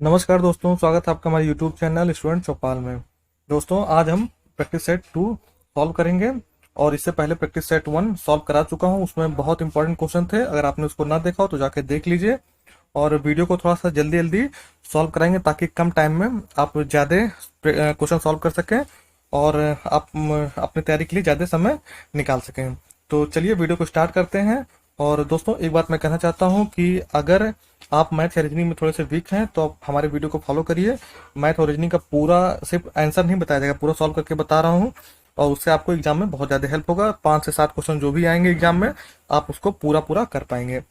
नमस्कार दोस्तों, स्वागत है आपका हमारे यूट्यूब चैनल स्टूडेंट चौपाल में। दोस्तों, आज हम प्रैक्टिस सेट 2 सॉल्व करेंगे। और इससे पहले प्रैक्टिस सेट 1 सॉल्व करा चुका हूं। उसमें बहुत इंपॉर्टेंट क्वेश्चन थे। अगर आपने उसको ना देखा हो तो जाके देख लीजिए। और वीडियो को थोड़ा सा जल्दी जल्दी सॉल्व कराएंगे ताकि कम टाइम में आप ज़्यादा क्वेश्चन सॉल्व कर सकें और आप अपनी तैयारी के लिए ज़्यादा समय निकाल सकें। तो चलिए वीडियो को स्टार्ट करते हैं। और दोस्तों, एक बात मैं कहना चाहता हूं कि अगर आप मैथ या रीजनिंग में थोड़े से वीक हैं तो आप हमारे वीडियो को फॉलो करिए। मैथ और रीजनिंग का पूरा सिर्फ आंसर नहीं बताया जाएगा, पूरा सॉल्व करके बता रहा हूँ। और उससे आपको एग्जाम में बहुत ज़्यादा हेल्प होगा। 5 से 7 क्वेश्चन जो भी आएंगे एग्जाम में, आप उसको पूरा पूरा कर पाएंगे।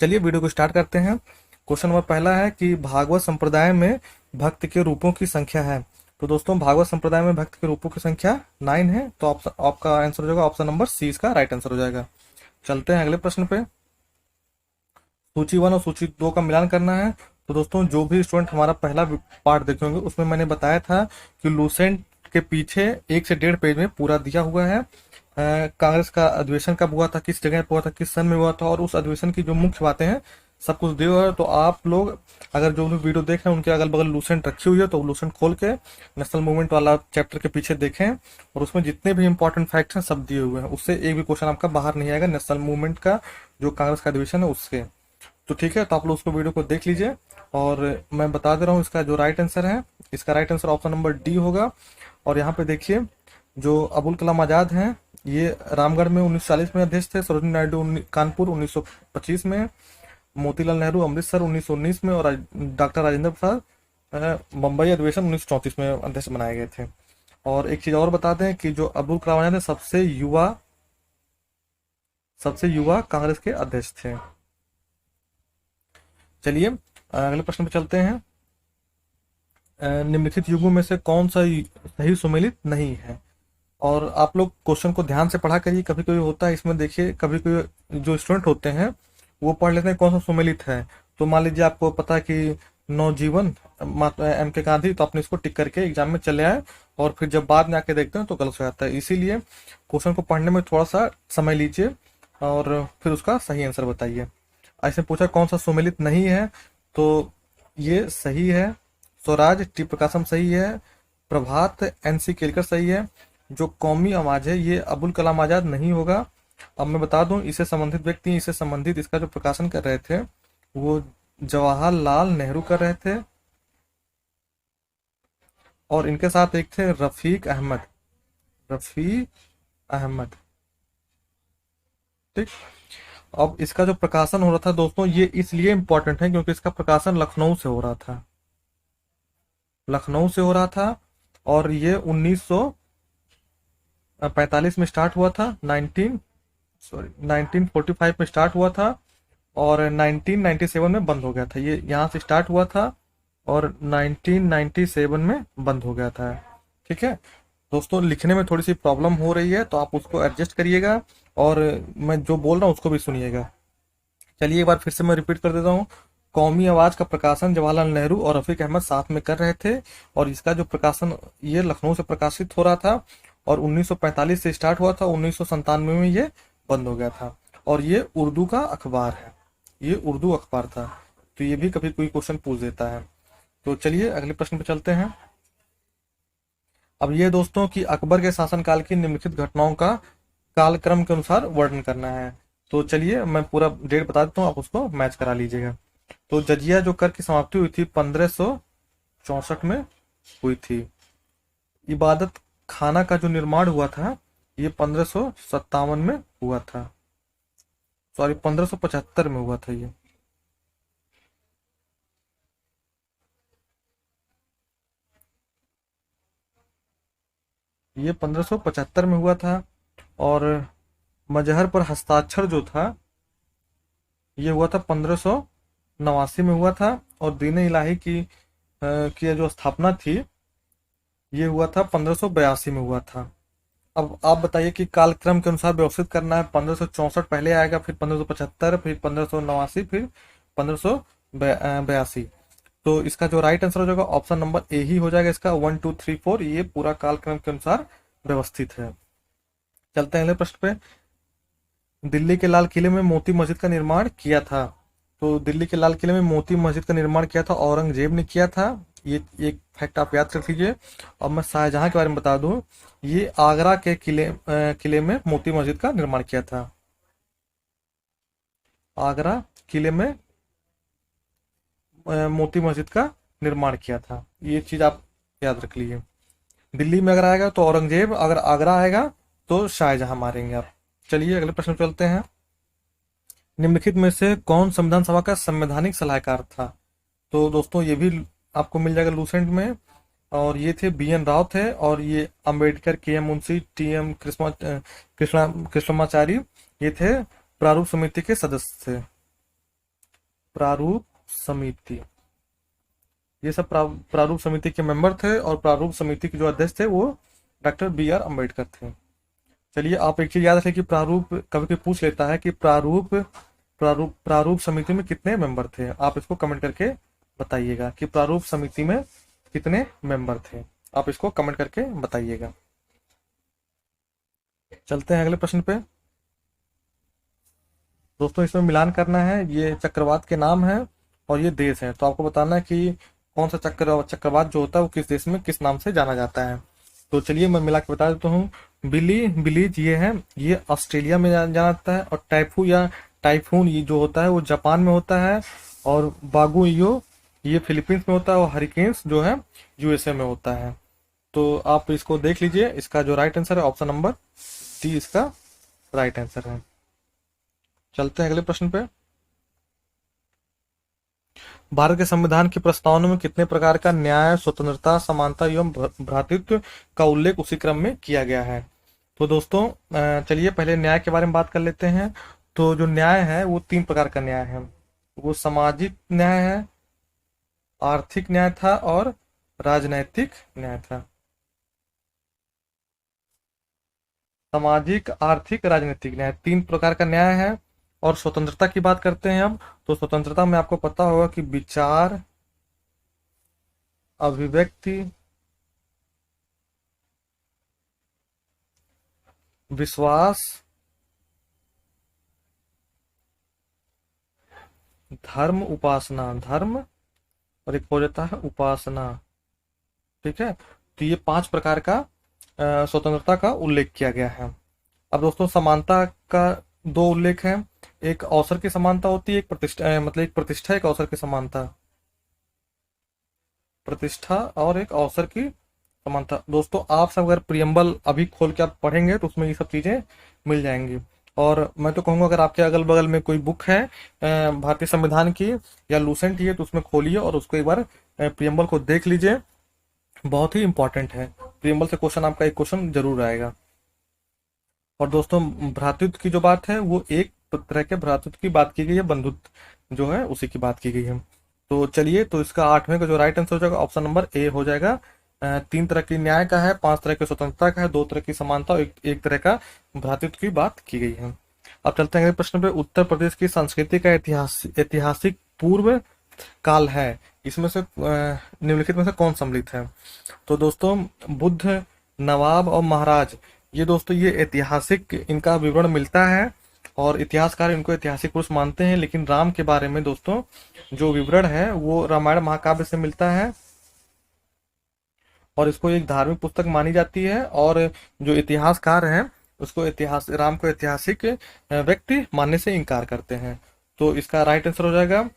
चलिए वीडियो को स्टार्ट करते हैं। क्वेश्चन नंबर पहला है कि भागवत संप्रदाय में भक्त के रूपों की संख्या है। तो दोस्तों, भागवत संप्रदाय में भक्त के रूपों की संख्या 9 है। तो आपका आंसर हो जाएगा ऑप्शन नंबर सी, इसका राइट आंसर हो जाएगा। चलते हैं अगले प्रश्न पे। सूची 1 और सूची 2 का मिलान करना है। तो दोस्तों, जो भी स्टूडेंट हमारा पहला पार्ट देखे होंगे उसमें मैंने बताया था कि लूसेंट के पीछे 1 से 1.5 पेज में पूरा दिया हुआ है। कांग्रेस का अधिवेशन कब हुआ था, किस जगह पे हुआ था, किस सन में हुआ था, और उस अधिवेशन की जो मुख्य बातें हैं सब कुछ दिया हुआ है। तो आप लोग अगर जो भी वीडियो देख रहे हैं उनके अगल बगल लूसेंट रखी हुई है तो लूसेंट खोल के नेशनल मूवमेंट वाला चैप्टर के पीछे देखें। और उसमें जितने भी इंपॉर्टेंट फैक्ट्स हैं सब दिए हुए हैं। उससे एक भी क्वेश्चन आपका बाहर नहीं आएगा नेशनल मूवमेंट का, जो कांग्रेस का अधिवेशन है उसके। तो ठीक है, तो आप लोग उसको वीडियो को देख लीजिए। और मैं बता दे रहा हूँ इसका जो राइट आंसर है, इसका right answer option number D होगा। और यहाँ पे देखिए, जो अबुल कलाम आजाद हैं ये रामगढ़ में 1940 में अध्यक्ष थे। सरोजिनी नायडू कानपुर 1925 में, मोतीलाल नेहरू अमृतसर 1919 में, और डॉक्टर राजेंद्र प्रसाद मुंबई अधिवेशन 1934 में अध्यक्ष बनाए गए थे। और एक चीज और बता दें कि जो अबुल कलाम आजाद है सबसे युवा कांग्रेस के अध्यक्ष थे। चलिए अगले प्रश्न पे चलते हैं। निम्नलिखित युगों में से कौन सा सही सुमेलित नहीं है। और आप लोग क्वेश्चन को ध्यान से पढ़ा करिए। कभी कभी होता है इसमें, देखिए कभी कभी जो स्टूडेंट होते हैं वो पढ़ लेते हैं कौन सा सुमेलित है। तो मान लीजिए आपको पता है कि नवजीवन एम के गांधी, तो आपने इसको टिक करके एग्जाम में चले आए। और फिर जब बाद में आके देखते हैं तो गलत हो जाता है। इसीलिए क्वेश्चन को पढ़ने में थोड़ा सा समय लीजिए और फिर उसका सही आंसर बताइए। ऐसे पूछा कौन सा सुमेलित नहीं है, तो ये सही है। स्वराज टी प्रकाशम सही है। प्रभात एनसी केलकर सही है। जो कौमी आवाज है ये अबुल कलाम आजाद नहीं होगा। अब मैं बता दूं, इससे संबंधित व्यक्ति, इससे संबंधित इसका जो प्रकाशन कर रहे थे वो जवाहरलाल नेहरू कर रहे थे। और इनके साथ एक थे रफीक अहमद। ठीक। अब इसका जो प्रकाशन हो रहा था दोस्तों, ये इसलिए इंपॉर्टेंट है क्योंकि इसका प्रकाशन लखनऊ से हो रहा था। लखनऊ से हो रहा था। और ये 1945 में स्टार्ट हुआ था। 1945 में स्टार्ट हुआ था और 1997 में बंद हो गया था। ये यहाँ से स्टार्ट हुआ था और 1997 में बंद हो गया था। ठीक है दोस्तों, लिखने में थोड़ी सी प्रॉब्लम हो रही है तो आप उसको एडजस्ट करिएगा और मैं जो बोल रहा हूँ उसको भी सुनिएगा। चलिए एक बार फिर से मैं रिपीट कर देता हूँ। कौमी आवाज का प्रकाशन जवाहरलाल नेहरू और रफीक अहमद साथ में कर रहे थे। और इसका जो प्रकाशन ये लखनऊ से प्रकाशित हो रहा था और 1945 से स्टार्ट हुआ था, 1997 में ये बंद हो गया था। और ये उर्दू का अखबार है, ये उर्दू अखबार था। तो ये भी कभी कोई क्वेश्चन पूछ देता है। तो चलिए अगले प्रश्न पे चलते हैं। अब ये दोस्तों कि अकबर के शासनकाल की निम्नलिखित घटनाओं का कालक्रम के अनुसार वर्णन करना है। तो चलिए मैं पूरा डेट बता देता हूँ, आप उसको मैच करा लीजिएगा। तो जजिया जो कर की समाप्ति हुई थी 1564 में हुई थी। इबादत खाना का जो निर्माण हुआ था ये 1557 में हुआ था। सॉरी, 1575 में हुआ था ये 1575 में हुआ था। और मजहर पर हस्ताक्षर जो था ये हुआ था 1589 में हुआ था। और दीन इलाही की जो स्थापना थी ये हुआ था 1582 में हुआ था। अब आप बताइए कि कालक्रम के अनुसार व्यवस्थित करना है। 1564 पहले आएगा, फिर 1575, फिर 1589, फिर 1582। तो इसका जो राइट आंसर हो जाएगा ऑप्शन नंबर ए ही हो जाएगा। इसका 1 2 3 4 ये पूरा कालक्रम के अनुसार व्यवस्थित है। चलते हैं अगले प्रश्न पे। दिल्ली के लाल किले में मोती मस्जिद का निर्माण किया था। तो दिल्ली के लाल किले में मोती मस्जिद का निर्माण किया था औरंगजेब ने किया था। ये एक फैक्ट आप याद रख लीजिए। और मैं शाहजहां के बारे में बता दूं, ये आगरा के किले में मोती मस्जिद का निर्माण किया था। आगरा किले में मोती मस्जिद का निर्माण किया था। ये चीज आप याद रख लीजिए। दिल्ली में अगर आएगा तो औरंगजेब, अगर आगरा आएगा तो शाहजहां मारेंगे आप। चलिए अगले प्रश्न पे चलते हैं। निम्नलिखित में से कौन संविधान सभा का संवैधानिक सलाहकार था? तो दोस्तों ये भी आपको मिल जाएगा लूसेंट में। और ये थे बी एन राव थे, और ये अंबेडकर, के M Munshi, T M Krishnamachari, ये थे प्रारूप समिति के सदस्य थे। प्रारूप समिति, ये सब प्रारूप समिति के मेंबर थे, और प्रारूप समिति के जो अध्यक्ष थे वो डॉक्टर बी आर अम्बेडकर थे। चलिए आप एक चीज याद रखें कि प्रारूप कभी कभी पूछ लेता है कि प्रारूप समिति में कितने मेंबर थे। आप इसको कमेंट करके बताइएगा कि प्रारूप समिति में कितने मेंबर थे। आप इसको कमेंट करके बताइएगा। चलते हैं अगले प्रश्न पे। दोस्तों इसमें मिलान करना है। ये चक्रवात के नाम है और ये देश है, तो आपको बताना है कि कौन सा चक्रवात जो होता है वो किस देश में किस नाम से जाना जाता है। तो चलिए मैं मिला के बता देता हूँ। बिलीज ये है, ये ऑस्ट्रेलिया में जाना जाता है। और टाइफू या टाइफून ये जो होता है वो जापान में होता है। और बागुइयो ये फिलीपींस में होता है। और हरिकेन्स जो है यूएसए में होता है। तो आप इसको देख लीजिए। इसका जो राइट आंसर है ऑप्शन नंबर डी इसका राइट आंसर है। चलते हैं अगले प्रश्न पे। भारत के संविधान की प्रस्तावना में कितने प्रकार का न्याय, स्वतंत्रता, समानता एवं भ्रातृत्व का उल्लेख उसी क्रम में किया गया है? तो दोस्तों चलिए पहले न्याय के बारे में बात कर लेते हैं। तो जो न्याय है वो 3 प्रकार का न्याय है। वो सामाजिक न्याय है, आर्थिक न्याय था और राजनैतिक न्याय था। सामाजिक, आर्थिक, राजनीतिक न्याय 3 प्रकार का न्याय है। और स्वतंत्रता की बात करते हैं हम, तो स्वतंत्रता में आपको पता होगा कि विचार, अभिव्यक्ति, विश्वास, धर्म, उपासना, धर्म और एक हो जाता है उपासना। ठीक है, तो ये 5 प्रकार का स्वतंत्रता का उल्लेख किया गया है। अब दोस्तों समानता का 2 उल्लेख है। एक अवसर की समानता होती है, एक प्रतिष्ठा, मतलब एक प्रतिष्ठा, एक अवसर की समानता। प्रतिष्ठा और एक अवसर की समानता। दोस्तों आप सब अगर प्रियम्बल अभी खोल के आप पढ़ेंगे तो उसमें ये सब चीजें मिल जाएंगी। और मैं तो कहूंगा अगर आपके अगल बगल में कोई बुक है भारतीय संविधान की या लूसेंट ही है तो उसमें खोलिए और उसको एक बार प्रियम्बल को देख लीजिए। बहुत ही इंपॉर्टेंट है। प्रियम्बल से क्वेश्चन आपका एक क्वेश्चन जरूर आएगा। और दोस्तों भ्रातृत्व की जो बात है वो एक तरह के भ्रातृत्व की बात की गई है, बंधुत्व जो है उसी की बात की गई है। तो चलिए, तो इसका 8वें का जो राइट आंसर हो जाएगा ऑप्शन नंबर ए हो जाएगा। 3 तरह की न्याय का है, 5 तरह की स्वतंत्रता का है, 2 तरह की समानता और एक तरह का भ्रातृत्व की बात की गई है। अब चलते हैं अगले प्रश्न पे। उत्तर प्रदेश की संस्कृति का ऐतिहासिक पूर्व काल है, इसमें से निम्नलिखित में से कौन सम्मिलित है? तो दोस्तों बुद्ध, नवाब और महाराज, ये दोस्तों ये ऐतिहासिक इनका विवरण मिलता है और इतिहासकार इनको ऐतिहासिक पुरुष मानते हैं। लेकिन राम के बारे में दोस्तों जो विवरण है वो रामायण महाकाव्य से मिलता है और इसको एक धार्मिक पुस्तक मानी जाती है। और जो इतिहासकार हैं उसको राम को ऐतिहासिक व्यक्ति मानने से इनकार करते हैं। तो इसका राइट आंसर हो जाएगा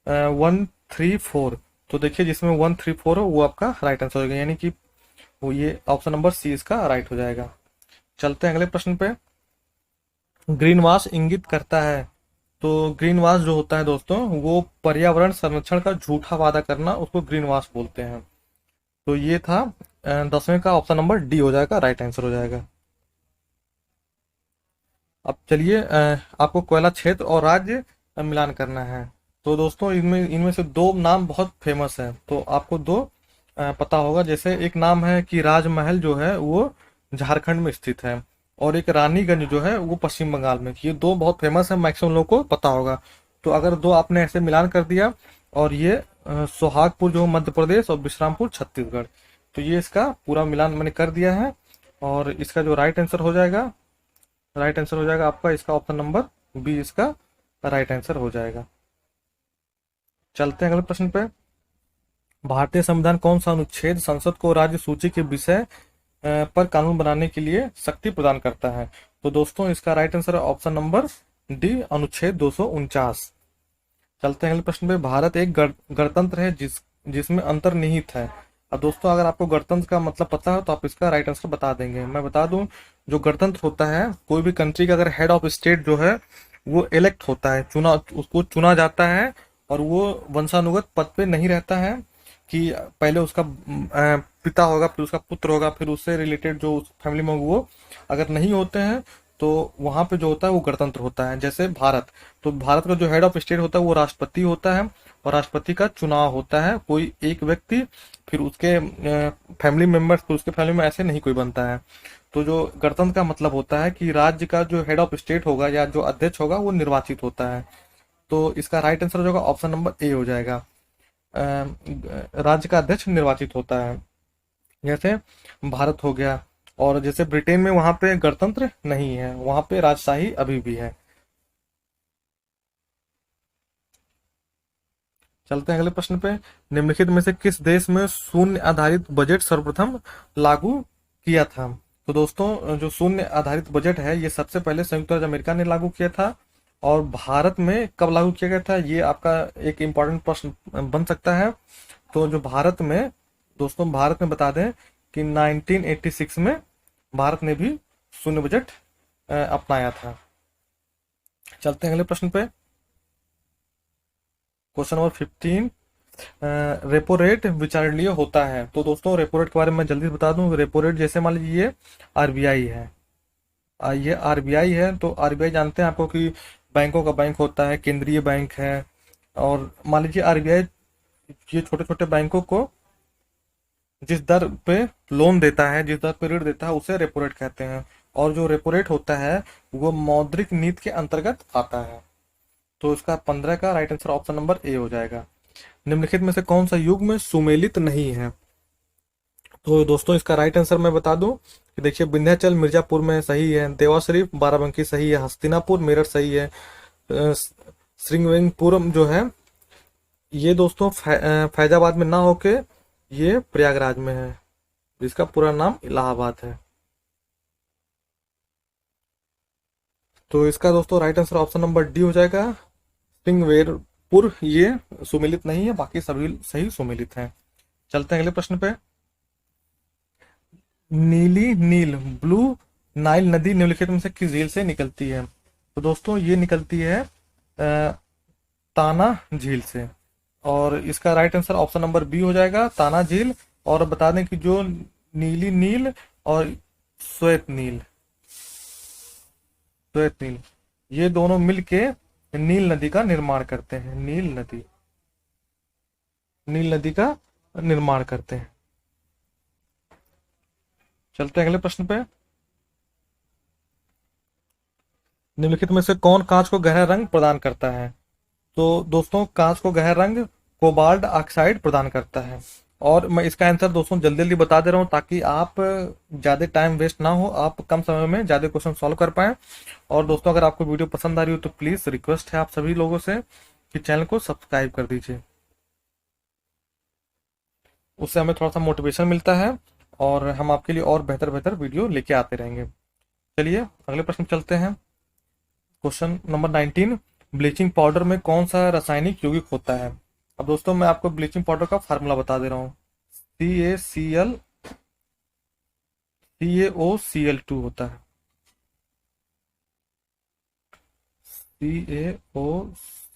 1, 3, 4। तो देखिए जिसमें 1, 3, 4 हो वो आपका राइट आंसर हो जाएगा, यानी कि वो ये ऑप्शन नंबर सी इसका राइट हो जाएगा। चलते हैं अगले प्रश्न पे। ग्रीन वॉश इंगित करता है। तो ग्रीन वॉश जो होता है दोस्तों वो पर्यावरण संरक्षण का झूठा वादा करना, उसको ग्रीन वॉश बोलते हैं। तो ये था 10वें का ऑप्शन नंबर डी हो जाएगा, राइट आंसर हो जाएगा। अब चलिए आपको कोयला क्षेत्र और राज्य मिलान करना है। तो दोस्तों इनमें इनमें से 2 नाम बहुत फेमस है, तो आपको 2 पता होगा। जैसे एक नाम है कि राजमहल जो है वो झारखंड में स्थित है और एक रानीगंज जो है वो पश्चिम बंगाल में। ये 2 बहुत फेमस है, मैक्सिमम लोगों को पता होगा। तो अगर 2 आपने ऐसे मिलान कर दिया और ये सोहागपुर जो मध्य प्रदेश और विश्रामपुर छत्तीसगढ़, तो ये इसका पूरा मिलान मैंने कर दिया है। और इसका जो राइट आंसर हो जाएगा आपका इसका ऑप्शन नंबर बी इसका राइट आंसर हो जाएगा। चलते हैं अगले प्रश्न पे। भारतीय संविधान कौन सा अनुच्छेद संसद को राज्य सूची के विषय पर कानून बनाने के लिए शक्ति प्रदान करता है? तो दोस्तों इसका राइट आंसर है ऑप्शन नंबर डी, अनुच्छेद 249। चलते हैं अगले प्रश्न पे। भारत एक गणतंत्र है जिसमें अंतर्निहित है। अब दोस्तों अगर आपको गणतंत्र का मतलब पता है तो आप इसका राइट आंसर बता देंगे। मैं बता दूं, जो गणतंत्र होता है, कोई भी कंट्री का अगर हेड ऑफ स्टेट जो है वो इलेक्ट होता है, उसको चुना जाता है, और वो वंशानुगत पद पे नहीं रहता है कि पहले उसका पिता होगा, फिर उसका पुत्र होगा, फिर उससे रिलेटेड जो उस फैमिली में वो अगर नहीं होते हैं तो वहां पे जो होता है वो गणतंत्र होता है। जैसे भारत, तो भारत का जो हेड ऑफ स्टेट होता है वो राष्ट्रपति होता है, और राष्ट्रपति का चुनाव होता है कोई एक व्यक्ति, फिर उसके फैमिली मेंबर्स, फिर उसके फैमिली में ऐसे नहीं कोई बनता है। तो जो गणतंत्र का मतलब होता है कि राज्य का जो हेड ऑफ स्टेट होगा या जो अध्यक्ष होगा वो निर्वाचित होता है। तो इसका राइट आंसर जो होगा ऑप्शन नंबर ए हो जाएगा। राज्य का अध्यक्ष निर्वाचित होता है, जैसे भारत हो गया। और जैसे ब्रिटेन में वहां पे गणतंत्र नहीं है, वहां पे राजशाही अभी भी है। चलते हैं अगले प्रश्न पे। निम्नलिखित में से किस देश में शून्य आधारित बजट सर्वप्रथम लागू किया था? तो दोस्तों जो शून्य आधारित बजट है ये सबसे पहले संयुक्त राज्य अमेरिका ने लागू किया था। और भारत में कब लागू किया गया था, ये आपका एक इम्पॉर्टेंट प्रश्न बन सकता है। तो जो भारत में, दोस्तों भारत में बता दें कि 1986 में भारत ने भी शून्य बजट अपनाया था। चलते हैं अगले प्रश्न पे। क्वेश्चन नंबर 15, रेपो रेट विचारणीय होता है? तो दोस्तों रेपो रेट के बारे में मैं जल्दी बता दूं। रेपो रेट जैसे मान लीजिए ये आरबीआई है, ये आरबीआई है, तो आरबीआई जानते हैं आपको कि बैंकों का बैंक होता है, केंद्रीय बैंक है। और मान लीजिए आरबीआई ये छोटे छोटे बैंकों को जिस दर पे लोन देता है, जिस दर पे ऋण देता है, उसे रेपो रेट कहते हैं। और जो रेपो रेट होता है वो मौद्रिक नीति के अंतर्गत आता है। तो इसका 15 का right answer option number A हो जाएगा। निम्नलिखित में से कौन सा युग्म सुमेलित नहीं है? तो दोस्तों इसका राइट आंसर मैं बता दूं कि देखिए, विंध्याचल मिर्जापुर में सही है, देवा शरीफ बाराबंकी सही है, हस्तिनापुर मेरठ सही है, श्रृंगवेरपुरम जो है ये दोस्तों फैजाबाद में ना होके ये प्रयागराज में है, जिसका पूरा नाम इलाहाबाद है। तो इसका दोस्तों right answer option number D हो जाएगा। श्रृंगवेरपुर ये सुमेलित नहीं है, बाकी सभी सही सुमेलित हैं। चलते हैं अगले प्रश्न पे। नीली नील ब्लू नाइल नदी निम्नलिखित में से किस झील से निकलती है? तो दोस्तों ये निकलती है ताना झील से, और इसका right answer option number B हो जाएगा, ताना झील। और बता दें कि जो नीली नील और श्वेत नील, श्वेत नील ये दोनों मिलके नील नदी का निर्माण करते हैं। नील नदी का निर्माण करते हैं। चलते हैं अगले प्रश्न पे। निम्नलिखित में से कौन कांच को गहरा रंग प्रदान करता है? तो दोस्तों कांच को गहरा रंग कोबाल्ट ऑक्साइड प्रदान करता है। और मैं इसका आंसर दोस्तों जल्दी जल्दी बता दे रहा हूँ ताकि आप ज्यादा टाइम वेस्ट ना हो, आप कम समय में ज्यादा क्वेश्चन सॉल्व कर पाए। और दोस्तों अगर आपको वीडियो पसंद आ रही हो तो प्लीज रिक्वेस्ट है आप सभी लोगों से कि चैनल को सब्सक्राइब कर दीजिए, उससे हमें थोड़ा सा मोटिवेशन मिलता है और हम आपके लिए और बेहतर बेहतर वीडियो लेके आते रहेंगे। चलिए अगले प्रश्न चलते हैं। क्वेश्चन नंबर 19, ब्लीचिंग पाउडर में कौन सा रासायनिक यौगिक होता है? अब दोस्तों मैं आपको ब्लीचिंग पाउडर का फार्मूला बता दे रहा हूँ। CaCl CaO Cl2 होता है, CaO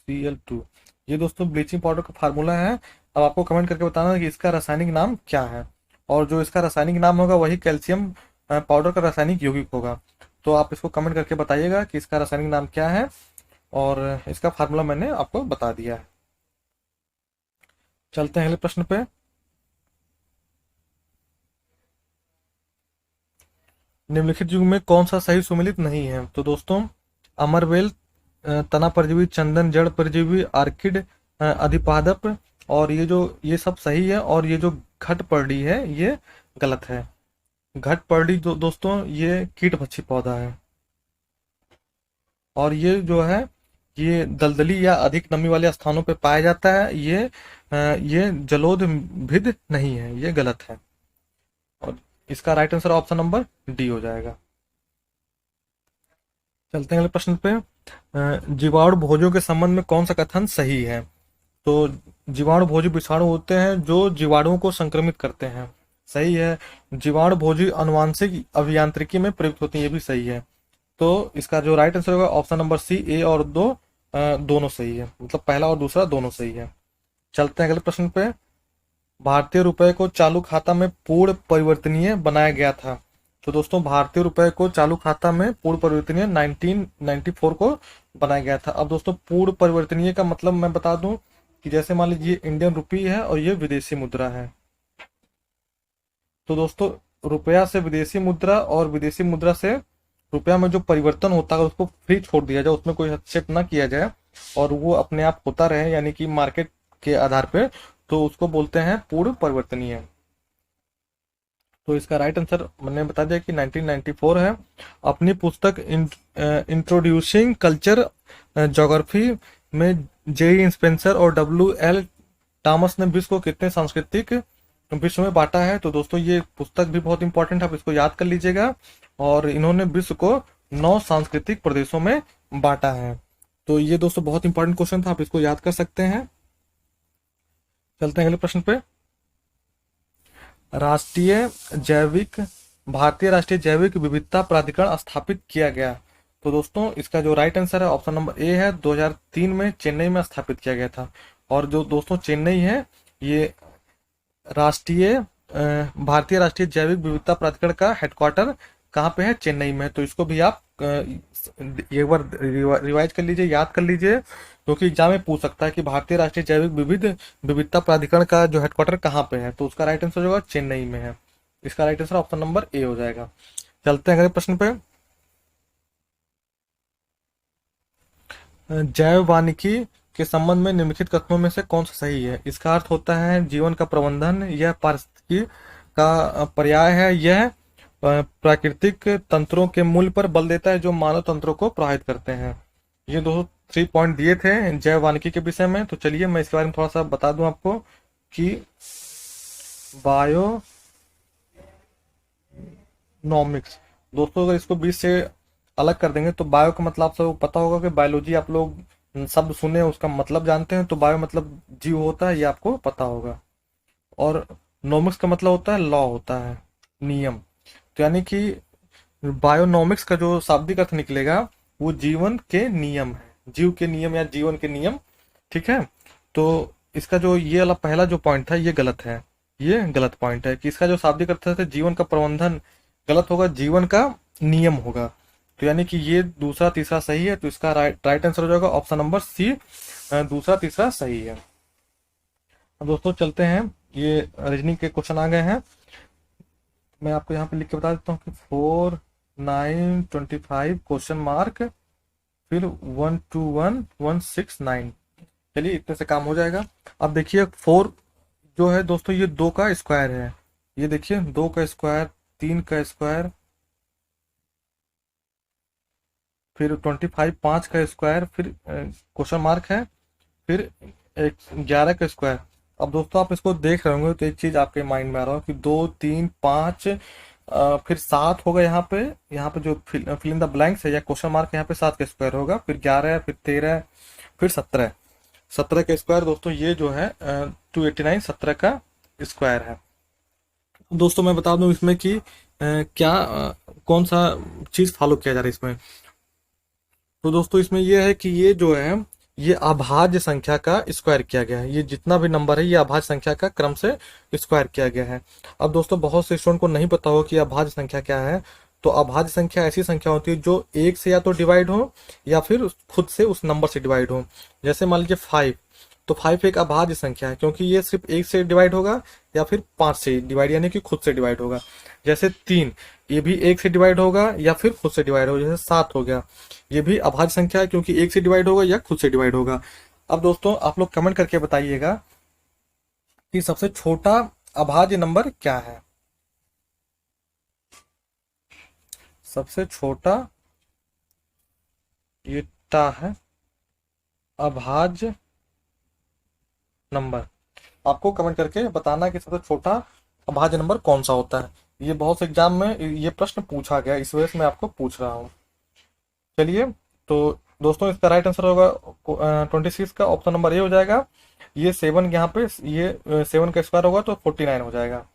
Cl2। ये दोस्तों ब्लीचिंग पाउडर का फार्मूला है। अब आपको कमेंट करके बताना कि इसका रासायनिक नाम क्या है, और जो इसका रासायनिक नाम होगा वही कैल्शियम पाउडर का रासायनिक यौगिक होगा। तो आप इसको कमेंट करके बताइएगा कि इसका रासायनिक नाम क्या है, और इसका फार्मूला मैंने आपको बता दिया है। चलते हैं अगले प्रश्न पे। निम्नलिखित युग में कौन सा सही सुमेलित नहीं है? तो दोस्तों अमरवेल, तना परजीवी, चंदन जड़ परजीवी, आर्किड, अधिपादप, और ये सब सही है। और ये जो घट पर्डी है ये गलत है। घट पर्डी दोस्तों ये कीट भक्षी पौधा है, और ये जो है ये दलदली या अधिक नमी वाले स्थानों पे पाया जाता है। ये जलोदभिद नहीं है, ये गलत है। और इसका right answer option number D हो जाएगा। चलते हैं अगले प्रश्न पे। जीवाणु भोजों के संबंध में कौन सा कथन सही है? तो जीवाणु भोजी विषाणु होते हैं जो जीवाणुओं को संक्रमित करते हैं, सही है। जीवाणु भोजी आनुवांशिक अभियांत्रिकी में प्रयुक्त होते हैं, ये भी सही है। तो इसका जो राइट आंसर होगा ऑप्शन नंबर सी, ए और दो दोनों सही है, मतलब पहला और दूसरा दोनों सही है। चलते हैं अगले प्रश्न पे। भारतीय रुपए को चालू खाता में पूर्ण परिवर्तनीय बनाया गया था। तो दोस्तों भारतीय रुपए को चालू खाता में पूर्ण परिवर्तनीय 1994 को बनाया गया था। अब दोस्तों पूर्ण परिवर्तनीय का मतलब मैं बता दूं कि जैसे मान लीजिए इंडियन रुपी है और ये विदेशी मुद्रा है। तो दोस्तों रुपया से विदेशी मुद्रा और विदेशी मुद्रा से रुपया में जो परिवर्तन होता है उसको फ्री छोड़ दिया जाए, उसमें कोई हस्तक्षेप ना किया जाए और वो अपने आप होता रहे, यानी कि मार्केट के आधार पे, तो उसको बोलते हैं पूर्ण परिवर्तनीय। तो इसका राइट आंसर मैंने बता दिया कि 1994 है। अपनी पुस्तक इंट्रोड्यूसिंग कल्चर ज्योग्राफी में जेई स्पेंसर और डब्ल्यू एल टॉमस ने विश्व को कितने सांस्कृतिक विश्व में बांटा है? तो दोस्तों ये पुस्तक भी बहुत इंपॉर्टेंट है, आप इसको याद कर लीजिएगा। और इन्होंने विश्व को 9 सांस्कृतिक प्रदेशों में बांटा है। तो ये दोस्तों बहुत इंपॉर्टेंट क्वेश्चन था, आप इसको याद कर सकते हैं। चलते हैं अगले प्रश्न पे। राष्ट्रीय जैविक भारतीय राष्ट्रीय जैविक विविधता प्राधिकरण स्थापित किया गया। तो दोस्तों इसका जो राइट आंसर है ऑप्शन नंबर ए है, 2003 में चेन्नई में स्थापित किया गया था। और जो दोस्तों चेन्नई है, ये भारतीय राष्ट्रीय जैविक विविधता प्राधिकरण का हेडक्वार्टर कहाँ पे है? चेन्नई में। तो इसको भी आप एक बार रिवाइज कर लीजिए, याद कर लीजिए, क्योंकि एग्जाम में पूछ सकता है कि भारतीय राष्ट्रीय जैविक विविधता प्राधिकरण का जो हेडक्वार्टर कहाँ पे है। तो उसका राइट आंसर होगा चेन्नई में है। इसका right answer option number A हो जाएगा। चलते हैं अगले प्रश्न पे। जैव वानिकी के संबंध में निम्नलिखित कथनों में से कौन सा सही है? इसका अर्थ होता है जीवन का प्रबंधन, यह पारिस्थितिकी का पर्याय है, यह प्राकृतिक तंत्रों के मूल्य पर बल देता है जो मानव तंत्रों को प्रभावित करते हैं। ये दो 3 पॉइंट दिए थे जैव वानिकी के विषय में। तो चलिए मैं इसके बारे में थोड़ा सा बता दूं आपको कि बायोनॉमिक्स, दोस्तों अगर इसको बीच से अलग कर देंगे तो बायो का मतलब आप सबको पता होगा कि बायोलॉजी, आप लोग शब्द सुने उसका मतलब जानते हैं, तो बायो मतलब जीव होता है, ये आपको पता होगा। और नॉमिक्स का मतलब होता है लॉ, होता है नियम। तो यानी कि बायोनॉमिक्स का जो शाब्दिक अर्थ निकलेगा वो जीवन के नियम है, जीव के नियम या जीवन के नियम, ठीक है। तो इसका जो ये वाला पहला जो पॉइंट था ये गलत है, ये गलत पॉइंट है कि इसका जो शाब्दिक अर्थ है जीवन का प्रबंधन गलत होगा, जीवन का नियम होगा। तो यानी कि ये दूसरा तीसरा सही है, तो इसका राइट आंसर हो जाएगा ऑप्शन नंबर सी, दूसरा तीसरा सही है। अब दोस्तों चलते हैं, ये रीजनिंग के क्वेश्चन आ गए हैं। मैं आपको यहाँ पे लिख के बता देता हूँ कि 4925 क्वेश्चन मार्क, फिर 121169। चलिए इतने से काम हो जाएगा। अब देखिए 4 जो है दोस्तों ये 2 का स्क्वायर है, ये देखिए 2 का स्क्वायर, 3 का स्क्वायर, फिर 25 5 का स्क्वायर, फिर क्वेश्चन मार्क है, फिर 11 का स्क्वायर। अब दोस्तों आप इसको देख रहे होंगे तो एक चीज आपके माइंड में आ रहा हो कि 2 3 5 फिर 7 होगा यहाँ पे जो फिल इन द ब्लैंक्स है या क्वेश्चन मार्क यहाँ पे 7 का स्क्वायर होगा, फिर 11, फिर 13, फिर 17, 17 का स्क्वायर। दोस्तों ये जो है 289 17 का स्क्वायर है। दोस्तों मैं बता दूं इसमें कि कौन सा चीज फॉलो किया जा रहा है इसमें। तो दोस्तों इसमें ये है कि ये जो है ये अभाज्य संख्या का स्क्वायर किया गया है, ये जितना भी नंबर है ये अभाज्य संख्या का क्रम से स्क्वायर किया गया है। अब दोस्तों बहुत से स्टूडेंट को नहीं पता हो कि अभाज्य संख्या क्या है। तो अभाज्य संख्या ऐसी संख्या होती है जो एक से या तो डिवाइड हो या फिर खुद से उस नंबर से डिवाइड हो। जैसे मान लीजिए 5, तो 5 एक अभाज्य संख्या है क्योंकि ये सिर्फ एक से डिवाइड होगा या फिर 5 से डिवाइड, यानी कि खुद से डिवाइड होगा। जैसे 3, ये भी एक से डिवाइड होगा या फिर खुद से डिवाइड होगा। जैसे 7 हो गया, ये भी अभाज्य संख्या है क्योंकि एक से डिवाइड होगा या खुद से डिवाइड होगा। अब दोस्तों आप लोग कमेंट करके बताइएगा कि सबसे छोटा अभाज्य नंबर क्या है। सबसे छोटा ये टा है, अभाज्य नंबर। आपको कमेंट करके बताना कि सबसे छोटा अभाज्य नंबर कौन सा होता है। ये बहुत से एग्जाम में ये प्रश्न पूछा गया, इस वजह से मैं आपको पूछ रहा हूँ। चलिए, तो दोस्तों इसका राइट आंसर होगा 26 का ऑप्शन नंबर ए हो जाएगा। ये 7 यहाँ पे, ये 7 का स्क्वायर होगा तो 49 हो जाएगा।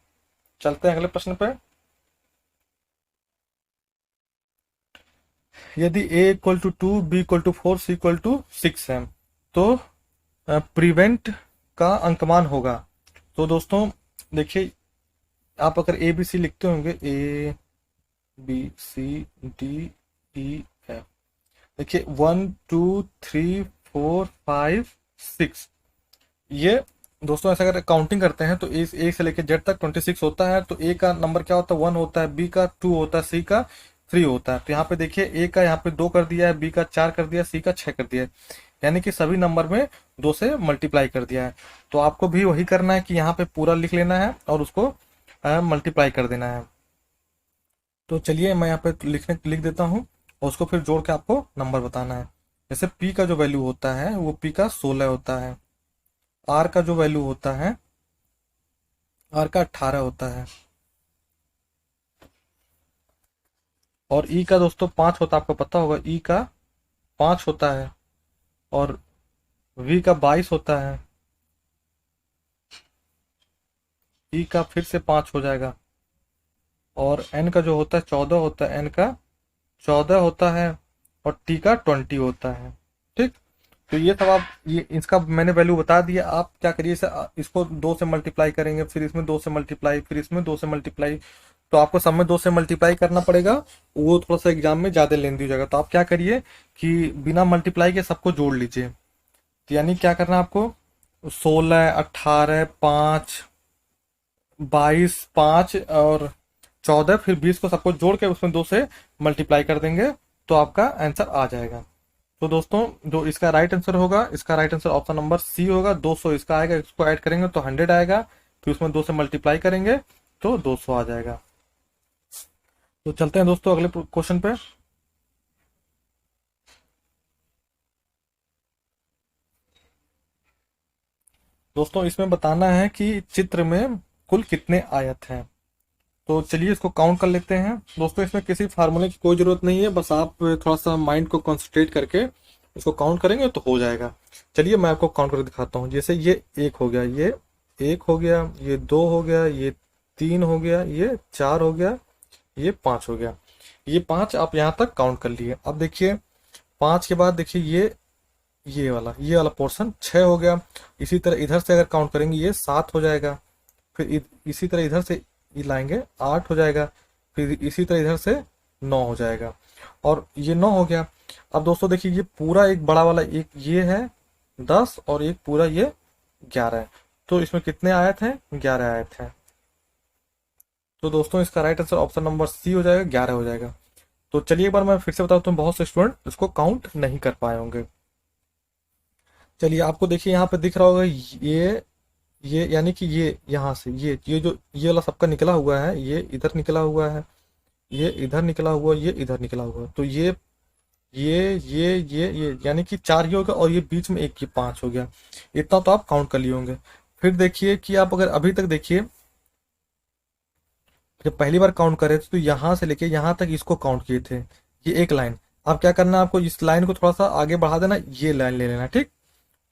चलते हैं अगले प्रश्न पे। यदि a equal to 2, b equal to 4, c equal to 6 है तो प्रिवेंट का अंकमान होगा। तो दोस्तों देखिए, आप अगर ए बी सी लिखते होंगे, A B C D E F, देखिए 1 2 3 4 5 6, ये दोस्तों ऐसा अगर काउंटिंग करते हैं तो ए से लेकर जेड तक 26 होता है। तो ए का नंबर क्या होता है? 1 होता है, बी का 2 होता है, सी का 3 होता है। तो यहाँ पे देखिए ए का यहाँ पे 2 कर दिया है, बी का 4 कर दिया, सी का 6 कर दिया है, यानी कि सभी नंबर में 2 से मल्टीप्लाई कर दिया है। तो आपको भी वही करना है कि यहाँ पे पूरा लिख लेना है और उसको मल्टीप्लाई कर देना है। तो चलिए मैं यहाँ पे लिख देता हूँ और उसको फिर जोड़ के आपको नंबर बताना है। जैसे पी का जो वैल्यू होता है वो पी का 16 होता है, आर का जो वैल्यू होता है आर का 18 होता है, और ई का दोस्तों 5 होता है, आपको पता होगा ई का 5 होता है, और वी का 22 होता है, ई का फिर से 5 हो जाएगा, और एन का जो होता है 14 होता है, एन का 14 होता है, और टी का 20 होता है। ठीक, तो ये सब आप, ये इसका मैंने वैल्यू बता दिया। आप क्या करिए, इसको 2 से मल्टीप्लाई करेंगे, फिर इसमें 2 से मल्टीप्लाई, फिर इसमें 2 से मल्टीप्लाई, तो आपको सब में 2 से मल्टीप्लाई करना पड़ेगा। वो थोड़ा सा एग्जाम में ज्यादा लेंदी हो जाएगा। तो आप क्या करिए कि बिना मल्टीप्लाई के सबको जोड़ लीजिए। तो यानी क्या करना है आपको, 16 18 5 22 5 और 14 फिर 20 को सबको जोड़ के उसमें 2 से मल्टीप्लाई कर देंगे तो आपका आंसर आ जाएगा। तो दोस्तों जो इसका राइट आंसर होगा, इसका right answer option number C होगा। 200 इसका आएगा, इसको ऐड करेंगे तो 100 आएगा, फिर उसमें 2 से मल्टीप्लाई करेंगे तो 200 आ जाएगा। तो चलते हैं दोस्तों अगले क्वेश्चन पे। दोस्तों इसमें बताना है कि चित्र में कुल कितने आयत हैं। तो चलिए इसको काउंट कर लेते हैं। दोस्तों इसमें किसी फार्मूले की कोई जरूरत नहीं है, बस आप थोड़ा सा माइंड को कंसंट्रेट करके इसको काउंट करेंगे तो हो जाएगा। चलिए मैं आपको काउंट करके दिखाता हूँ। जैसे ये 1 हो गया, ये 1 हो गया, ये 2 हो गया, ये 3 हो गया, ये 4 हो गया, ये 5 हो गया। ये 5 आप यहाँ तक काउंट कर लिए। अब देखिए 5 के बाद देखिए ये वाला पोर्शन 6 हो गया। इसी तरह इधर से अगर काउंट करेंगे ये 7 हो जाएगा, फिर इसी तरह इधर से ये लाएंगे 8 हो जाएगा, फिर इसी तरह इधर से 9 हो जाएगा, और ये 9 हो गया। अब दोस्तों देखिए ये पूरा एक बड़ा वाला एक ये है 10, और एक पूरा ये 11 है। तो इसमें कितने आयत हैं? 11 आयत हैं। तो दोस्तों इसका right answer option number C हो जाएगा, 11 हो जाएगा। तो चलिए एक बार मैं फिर से बताता हूँ, बहुत से स्टूडेंट इसको काउंट नहीं कर पाए होंगे। चलिए आपको देखिए यहाँ पे दिख रहा होगा ये यानी कि ये यहाँ से ये जो ये वाला सबका निकला हुआ है, ये इधर निकला हुआ है, ये इधर निकला हुआ, ये इधर निकला हुआ। तो ये यानी कि 4 ही होगा, और ये बीच में एक, ये 5 हो गया। इतना तो आप काउंट कर लिए होंगे। फिर देखिए कि आप अगर अभी तक देखिए, जब पहली बार काउंट कर रहे थे तो यहाँ से लेके यहाँ तक इसको काउंट किए थे, ये एक लाइन। अब क्या करना है आपको, इस लाइन को थोड़ा सा आगे बढ़ा देना, ये लाइन ले लेना। ठीक,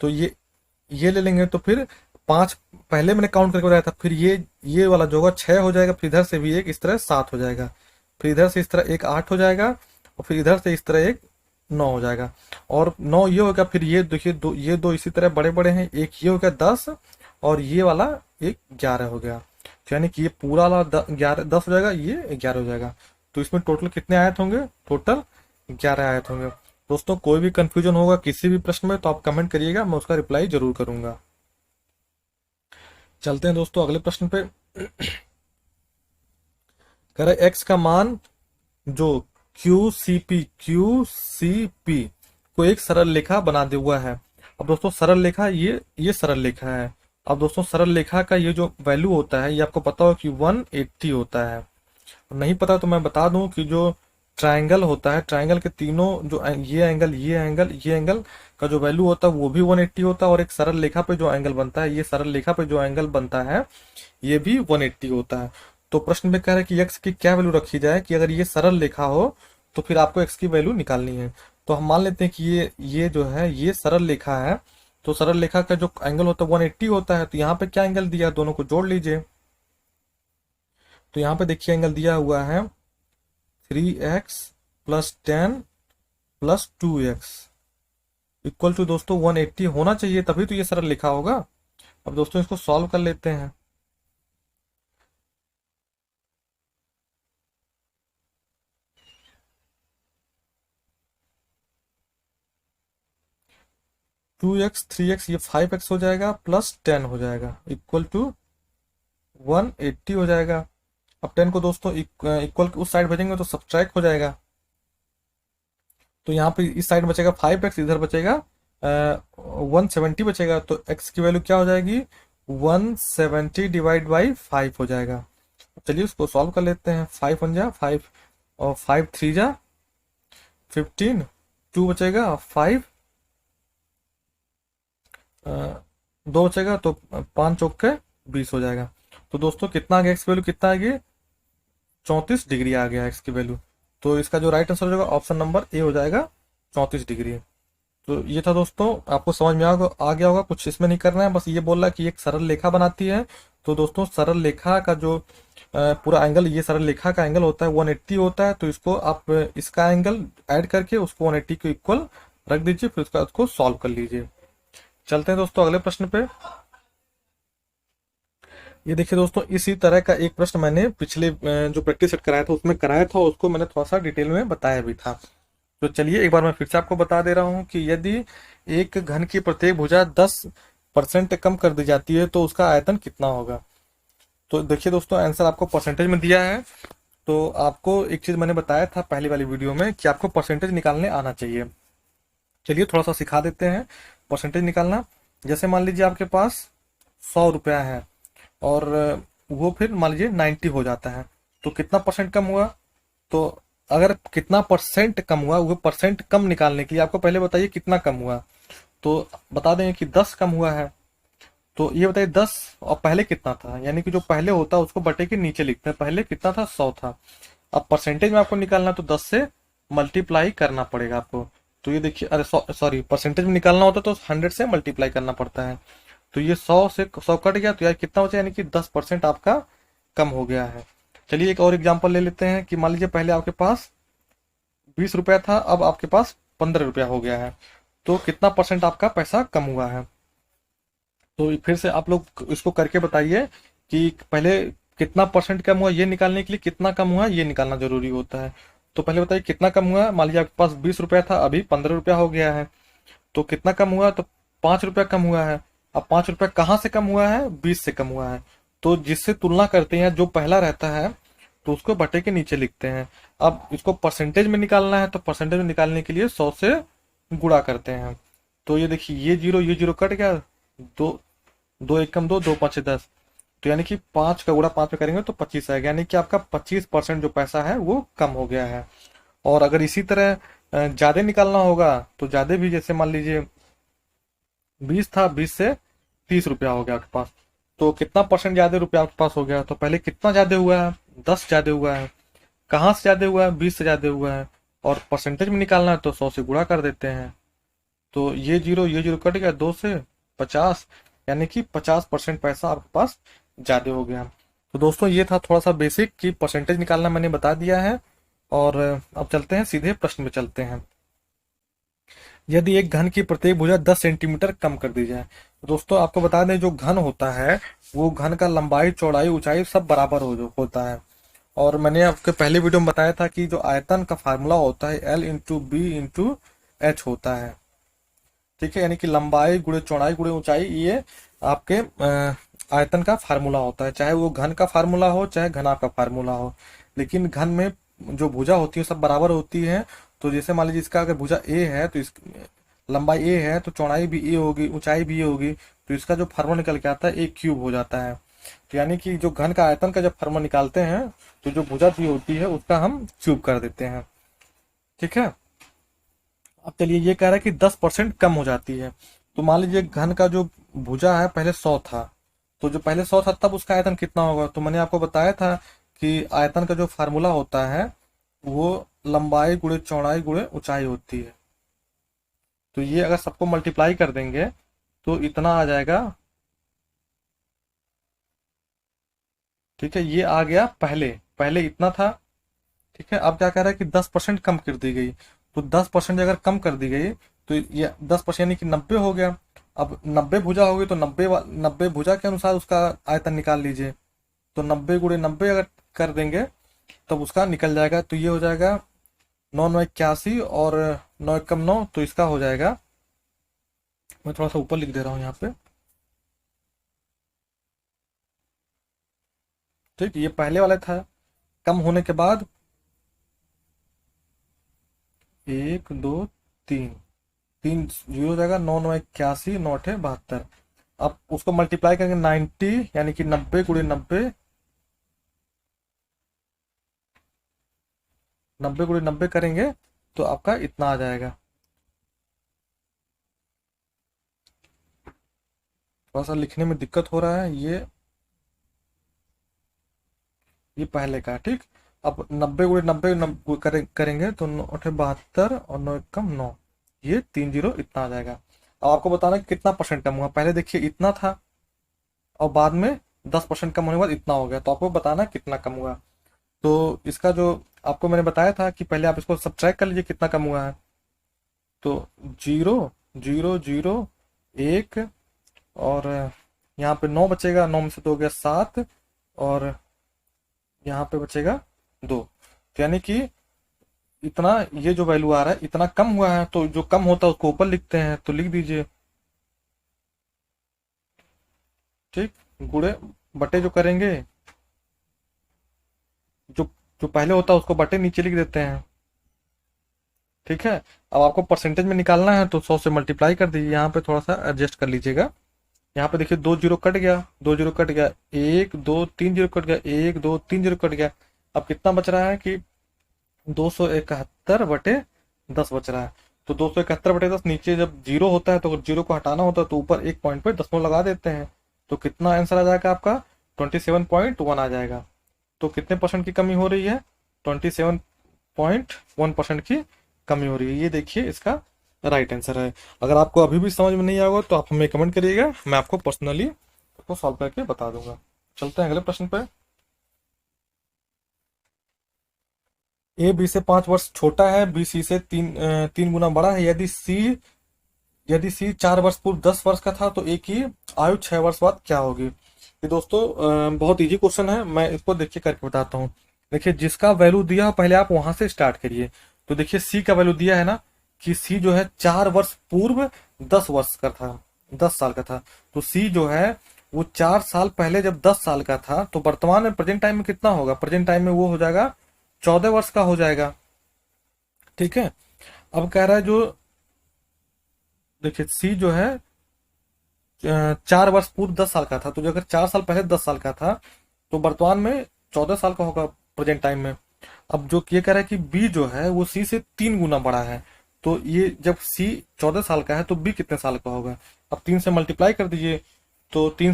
तो ये ले लेंगे तो फिर 5 पहले मैंने काउंट करके बताया था, फिर ये वाला जो होगा 6 हो जाएगा, फिर इधर से भी एक इस तरह 7 हो जाएगा, फिर इधर से इस तरह एक 8 हो जाएगा, और फिर इधर से इस तरह एक 9 हो जाएगा, और 9 ये होगा। फिर ये देखिए ये दो इसी तरह बड़े बड़े हैं, एक ये हो गया 10, और ये वाला एक 11 हो गया। तो यानी कि ये पूरा वाला 10 हो जाएगा, ये 11 हो जाएगा। तो इसमें टोटल कितने आयत होंगे? टोटल 11 आयत होंगे। दोस्तों कोई भी कंफ्यूजन होगा किसी भी प्रश्न में तो आप कमेंट करिएगा, मैं उसका रिप्लाई जरूर करूंगा। चलते हैं दोस्तों अगले प्रश्न पे। कह रहे एक्स का मान जो क्यू सी पी को एक सरल रेखा बना दे हुआ है। अब दोस्तों सरल रेखा ये सरल रेखा है। अब दोस्तों सरल रेखा का ये जो वैल्यू होता है, ये आपको पता हो कि 180 होता है। नहीं पता तो मैं बता दूं कि जो ट्रायंगल होता है, ट्रायंगल के तीनों जो ये एंगल का जो वैल्यू होता है वो भी 180 होता है, और एक सरल रेखा पे जो एंगल बनता है, ये सरल रेखा पे जो एंगल बनता है ये भी 180 होता है। तो प्रश्न में कह रहा है कि x की क्या वैल्यू रखी जाए कि अगर ये सरल रेखा हो तो फिर आपको x की वैल्यू निकालनी है। तो हम मान लेते हैं कि ये जो है ये सरल रेखा है, तो सरल रेखा का जो एंगल होता है 180 होता है। तो यहाँ पे क्या एंगल दिया है, दोनों को जोड़ लीजिए। तो यहाँ पे देखिए एंगल दिया हुआ है 3x plus 10 plus 2x equal to दोस्तों 180 होना चाहिए, तभी तो ये सरल लिखा होगा। अब दोस्तों इसको सॉल्व कर लेते हैं। टू एक्स थ्री एक्स ये 5x हो जाएगा प्लस 10 हो जाएगा इक्वल टू 180 हो जाएगा। अब 10 को दोस्तों इक्वल उस साइड भेजेंगे तो सब्ट्रैक्ट हो जाएगा। तो यहाँ पे इस साइड बचेगा 5x, इधर बचेगा 170 बचेगा। तो x की वैल्यू क्या हो जाएगी 170 डिवाइड बाई 5 हो जाएगा। चलिए उसको सॉल्व कर लेते हैं। 5 1 जा 5 और 5 3 जा 15, 2 बचेगा 5, 2 बचेगा तो 5 चौक के 20 हो जाएगा। तो दोस्तों कितना आ गया एक्स की वैल्यू, कितना आ गई 34 डिग्री आ गया एक्स की वैल्यू। तो इसका जो राइट आंसर हो जाएगा ऑप्शन नंबर ए हो जाएगा 34 डिग्री। तो ये था दोस्तों, आपको समझ में आ गया होगा, कुछ इसमें नहीं करना है, बस ये बोल रहा है कि एक सरल रेखा बनाती है। तो दोस्तों सरल रेखा का जो पूरा एंगल, ये सरल रेखा का एंगल होता है 180 होता है। तो इसको आप इसका एंगल ऐड करके उसको 180 के इक्वल रख दीजिए, फिर उसको सॉल्व कर लीजिए। चलते हैं दोस्तों अगले प्रश्न पे। ये देखिए दोस्तों, इसी तरह का एक प्रश्न मैंने पिछले जो प्रैक्टिस सेट कराया था उसमें कराया था, उसको मैंने थोड़ा सा डिटेल में बताया भी था। तो चलिए एक बार मैं फिर से आपको बता दे रहा हूँ कि यदि एक घन की प्रत्येक भुजा 10% कम कर दी जाती है तो उसका आयतन कितना होगा। तो देखिए दोस्तों, आंसर आपको परसेंटेज में दिया है। तो आपको एक चीज मैंने बताया था पहली वाली वीडियो में कि आपको परसेंटेज निकालने आना चाहिए। चलिए थोड़ा सा सिखा देते हैं परसेंटेज निकालना। जैसे मान लीजिए आपके पास 100 रुपया है और वो फिर मान लीजिए 90 हो जाता है, तो कितना परसेंट कम हुआ। तो अगर कितना परसेंट कम हुआ, वो परसेंट कम निकालने के लिए आपको पहले बताइए कितना कम हुआ। तो बता दें कि 10 कम हुआ है। तो ये बताइए 10 और पहले कितना था, यानी कि जो पहले होता है उसको बटे के नीचे लिखते हैं। पहले कितना था 100 था। अब परसेंटेज में आपको निकालना तो 10 से मल्टीप्लाई करना पड़ेगा आपको। तो ये देखिए, अरे सॉरी, परसेंटेज में निकालना होता तो 100 से मल्टीप्लाई करना पड़ता है। तो ये 100 से 100 कट गया तो यार कितना बचा, यानी कि 10% आपका कम हो गया है। चलिए एक और एग्जांपल ले लेते हैं कि मान लीजिए पहले आपके पास 20 रुपया था, अब आपके पास 15 रुपया हो गया है। तो कितना परसेंट आपका पैसा कम हुआ है। तो फिर से आप लोग इसको करके बताइए कि पहले कितना परसेंट कम हुआ, ये निकालने के लिए कितना कम हुआ ये निकालना जरूरी होता है। तो पहले बताइए कितना कम हुआ। मान लीजिए आपके पास 20 रुपया था, अभी 15 रुपया हो गया है। तो कितना कम हुआ, तो 5 रुपया कम हुआ है। अब 5 रुपया कहाँ से कम हुआ है, 20 से कम हुआ है। तो जिससे तुलना करते हैं, जो पहला रहता है तो उसको बटे के नीचे लिखते हैं। अब इसको परसेंटेज में निकालना है, तो परसेंटेज में निकालने के लिए 100 से गुणा करते हैं। तो ये देखिए, ये जीरो कट गया, दो दो एक कम दो, दो पाँच 10। तो यानी कि 5 का गुणा 5 पे करेंगे तो 25 आएगा, यानी कि आपका 25% जो पैसा है वो कम हो गया है। और अगर इसी तरह ज्यादा निकालना होगा तो ज्यादा भी, जैसे मान लीजिए 20 था, 20 से 30 रुपया हो गया आपके पास, तो कितना परसेंट ज्यादा रुपया आपके पास हो गया। तो पहले कितना ज्यादा हुआ है, 10 ज्यादा हुआ है। कहाँ से ज्यादा हुआ है, 20 से ज्यादा हुआ है। और परसेंटेज में निकालना है तो 100 से गुणा कर देते हैं। तो ये जीरो कट गया, 2 से 50, यानी कि 50% पैसा आपके पास ज्यादा हो गया। तो दोस्तों ये था थोड़ा सा बेसिक कि परसेंटेज निकालना मैंने बता दिया है। और अब चलते हैं सीधे प्रश्न में चलते हैं। यदि एक घन की प्रत्येक भुजा 10 सेंटीमीटर कम कर दी जाए। तो दोस्तों आपको बता दें, जो घन होता है वो घन का लंबाई चौड़ाई ऊंचाई सब बराबर होता है। और मैंने आपके पहले वीडियो में बताया था कि जो आयतन का फार्मूला होता है L/B/H होता है। ठीक है, यानी कि लंबाई गुणे चौड़ाई गुणे ऊंचाई, ये आपके आयतन का फार्मूला होता है। चाहे वो घन का फार्मूला हो चाहे घना का फार्मूला हो, लेकिन घन में जो भुजा होती है सब बराबर होती है। तो जैसे मान लीजिए इसका अगर भुजा ए है तो इस लंबाई ए है तो चौड़ाई भी ए होगी, ऊंचाई भी ए होगी। तो इसका जो फार्मूला निकल के आता है ए क्यूब हो जाता है। तो यानी कि जो घन का आयतन का जब फार्मूला निकालते हैं तो जो भुजा दी होती है उसका हम क्यूब कर देते हैं। ठीक है। अब चलिए ये कह रहा है कि 10% कम हो जाती है। तो मान लीजिए घन का जो भुजा है पहले 100 था, तो जो पहले 100 था तब उसका आयतन कितना होगा। तो मैंने आपको बताया था कि आयतन का जो फार्मूला होता है वो लंबाई गुणे चौड़ाई गुणे ऊंचाई होती है। तो ये अगर सबको मल्टीप्लाई कर देंगे तो इतना आ जाएगा। ठीक है, ये आ गया पहले, पहले इतना था। ठीक है, अब क्या कह रहा है कि 10% कम कर दी गई। तो 10% अगर कम कर दी गई तो ये 10% यानी कि 90 हो गया। अब 90 भुजा होगी तो 90 भुजा के अनुसार उसका आयतन निकाल लीजिए। तो 90 गुणे 90 अगर कर देंगे तब उसका निकल जाएगा। तो ये हो जाएगा 9 9 81 और 9 1 9, तो इसका हो जाएगा, मैं थोड़ा सा ऊपर लिख दे रहा हूँ यहाँ पे। ठीक, ये पहले वाला था, कम होने के बाद 1 2 3, 3 जीरो हो जाएगा। 9 9 81, 9 8 72। अब उसको मल्टीप्लाई करेंगे 90 यानी कि 90 गुणे 90, 90 गुणे 90 करेंगे तो आपका इतना आ जाएगा। थोड़ा सा लिखने में दिक्कत हो रहा है, ये पहले का। ठीक, अब 90 गुणे 90 करेंगे तो 9 8 72 और 9 1 9, ये 3 जीरो इतना आ जाएगा। अब आपको बताना है कि कितना परसेंट कम हुआ। पहले देखिए इतना था और बाद में 10% कम होने के बाद इतना हो गया, तो आपको बताना है कितना कम हुआ। तो इसका जो आपको मैंने बताया था कि पहले आप इसको सब्ट्रैक्ट कर लीजिए कितना कम हुआ है। तो 0 0 0 1, और यहाँ पे 9 बचेगा, 9 में से 2 हो गया 7, और यहाँ पे बचेगा 2। तो यानी कि इतना, ये जो वैल्यू आ रहा है इतना कम हुआ है। तो जो कम होता है उसको ऊपर लिखते हैं, तो लिख दीजिए। ठीक, गुणे बटे जो करेंगे, जो जो पहले होता है उसको बटे नीचे लिख देते हैं। ठीक है, अब आपको परसेंटेज में निकालना है तो 100 से मल्टीप्लाई कर दीजिए। यहाँ पे थोड़ा सा एडजस्ट कर लीजिएगा। यहाँ पे देखिए 2 जीरो कट गया, 2 जीरो कट गया, 1 2 3 जीरो कट गया, 1 2 3 जीरो कट गया। अब कितना बच रहा है कि 271/10 बच रहा है। तो 271/10, नीचे जब जीरो होता है तो अगर जीरो को हटाना होता है तो ऊपर एक पॉइंट पे दशमलव लगा देते हैं। तो कितना आंसर आ जाएगा आपका, 27.1 आ जाएगा। तो कितने परसेंट की कमी हो रही है, 27.1% की कमी हो रही है। ये देखिए इसका राइट आंसर है। अगर आपको अभी भी समझ में नहीं आएगा तो आप हमें कमेंट करिएगा, मैं आपको पर्सनली उसको सॉल्व करके बता दूंगा। चलते हैं अगले प्रश्न पे। ए बी से 5 वर्ष छोटा है, बी सी से 3 गुना बड़ा है। यदि सी 4 वर्ष पूर्व 10 वर्ष का था तो ए की आयु 6 वर्ष बाद क्या होगी। ये दोस्तों बहुत इजी क्वेश्चन है, मैं इसको देखिए करके बताता हूँ। देखिए जिसका वैल्यू दिया हो पहले आप वहां से स्टार्ट करिए। तो देखिए सी का वैल्यू दिया है ना कि सी जो है 4 वर्ष पूर्व 10 वर्ष का था, 10 साल का था। तो सी जो है वो 4 साल पहले जब 10 साल का था तो वर्तमान में प्रेजेंट टाइम में कितना होगा, प्रेजेंट टाइम में वो हो जाएगा 14 वर्ष का हो जाएगा। ठीक है, अब कह रहा है जो, देखिए सी जो है 4 वर्ष पूर्व 10 साल का था, तो जो अगर 4 साल पहले 10 साल का था तो वर्तमान में 14 साल का होगा प्रेजेंट टाइम में। अब जो ये कह रहा है कि बी जो है वो सी से 3 गुना बड़ा है, तो ये जब सी 14 साल का है तो बी कितने साल का होगा। अब 3 से मल्टीप्लाई कर दीजिए। तो 3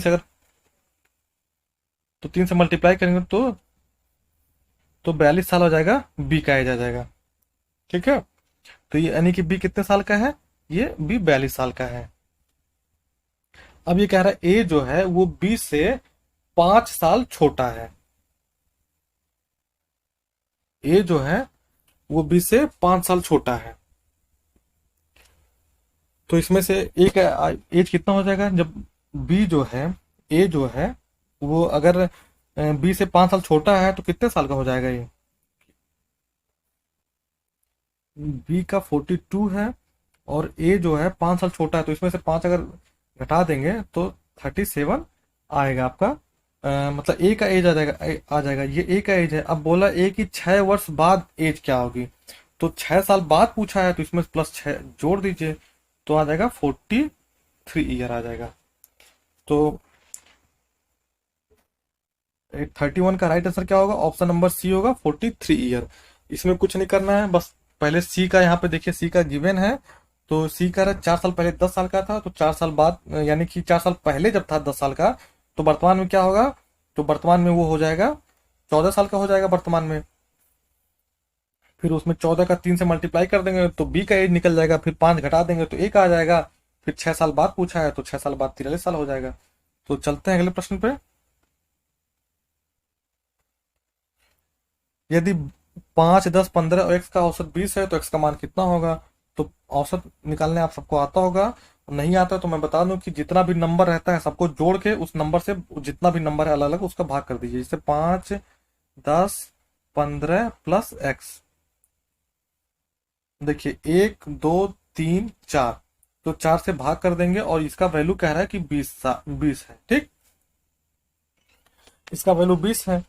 से मल्टीप्लाई करेंगे तो 42 साल हो जाएगा, बी का एज आ जाएगा। ठीक है, तो ये यानी कि बी कितने साल का है, ये बी 42 साल का है। अब ये कह रहा है ए जो है वो बी से 5 साल छोटा है। ए जो है वो बी से 5 साल छोटा है। तो इसमें से एक एज कितना हो जाएगा, जब बी जो है, ए जो है वो अगर बी से 5 साल छोटा है तो कितने साल का हो जाएगा ये। बी का 42 है और ए जो है 5 साल छोटा है, तो इसमें से 5 अगर घटा देंगे तो 37 आएगा आपका। मतलब ए का एज आ जाएगा, ये ए का एज है। अब बोला ए की 6 वर्ष बाद एज क्या होगी, तो 6 साल बाद पूछा है तो इसमें +6 जोड़ दीजिए तो आ जाएगा 43 ईयर आ जाएगा। तो 31 का राइट आंसर क्या होगा, ऑप्शन नंबर सी होगा 43 ईयर। इसमें कुछ नहीं करना है, बस पहले सी का यहाँ पे देखिए, सी का गिवन है, तो सी का 4 साल पहले 10 साल का था, तो 4 साल बाद यानी कि 4 साल पहले जब था 10 साल का, तो वर्तमान में क्या होगा, तो वर्तमान में वो हो जाएगा 14 साल का हो जाएगा वर्तमान में। फिर उसमें 14 का 3 से मल्टीप्लाई कर देंगे तो बी का एज निकल जाएगा, फिर 5 घटा देंगे तो एक आ जाएगा, फिर 6 साल बाद पूछा है तो 6 साल बाद 43 साल हो जाएगा। तो चलते हैं अगले प्रश्न पे। यदि 5, 10, 15 और एक्स का औसत 20 है तो एक्स का मान कितना होगा। तो औसत निकालने आप सबको आता होगा, और नहीं आता तो मैं बता दूं कि जितना भी नंबर रहता है सबको जोड़ के उस नंबर से जितना भी नंबर है अलग अलग उसका भाग कर दीजिए। जैसे 5, 10, 15 प्लस एक्स, देखिए 1, 2, 3, 4, तो 4 से भाग कर देंगे और इसका वैल्यू कह रहा है कि 20 है। ठीक, इसका वैल्यू 20 है।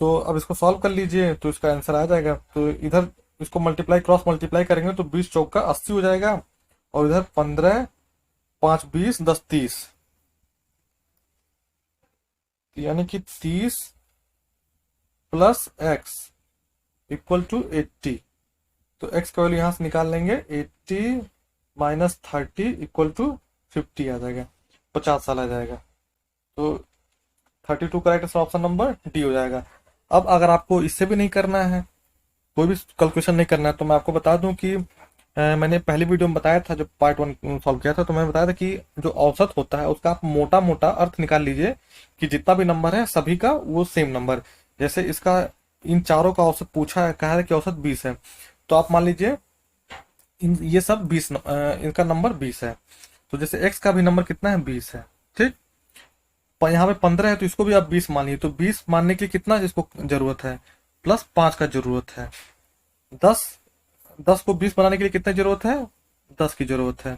तो अब इसको सॉल्व कर लीजिए तो इसका आंसर आ जाएगा। तो इधर इसको मल्टीप्लाई क्रॉस मल्टीप्लाई करेंगे तो 20 चौका 80 हो जाएगा, और इधर 15, 5, 20, 10, 30, यानी कि 30 प्लस एक्स इक्वल टू 80। तो एक्स का वैल्यू यहां से निकाल लेंगे, 80 माइनस 30 इक्वल टू 50 आ जाएगा, 50 साल आ जाएगा। तो 32 correct answer option number D हो जाएगा। अब अगर आपको इससे भी नहीं करना है, कोई भी कैलकुलेशन नहीं करना है, तो मैं आपको बता दूं कि मैंने पहली वीडियो में बताया था, जब पार्ट 1 सॉल्व किया था, तो मैंने बताया था कि जो औसत होता है उसका आप मोटा मोटा अर्थ निकाल लीजिए कि जितना भी नंबर है सभी का वो सेम नंबर। जैसे इसका इन चारों का औसत पूछा है, कहा है कि औसत 20 है, तो आप मान लीजिए ये सब 20, इनका नंबर 20 है। तो जैसे एक्स का भी नंबर कितना है, 20 है। ठीक, यहाँ पे 15 है तो इसको भी आप 20 मानिए। तो 20 मानने के लिए कितना इसको जरूरत है, +5 का जरूरत है। 10 10 को 20 बनाने के लिए कितनी जरूरत है, 10 की जरूरत है।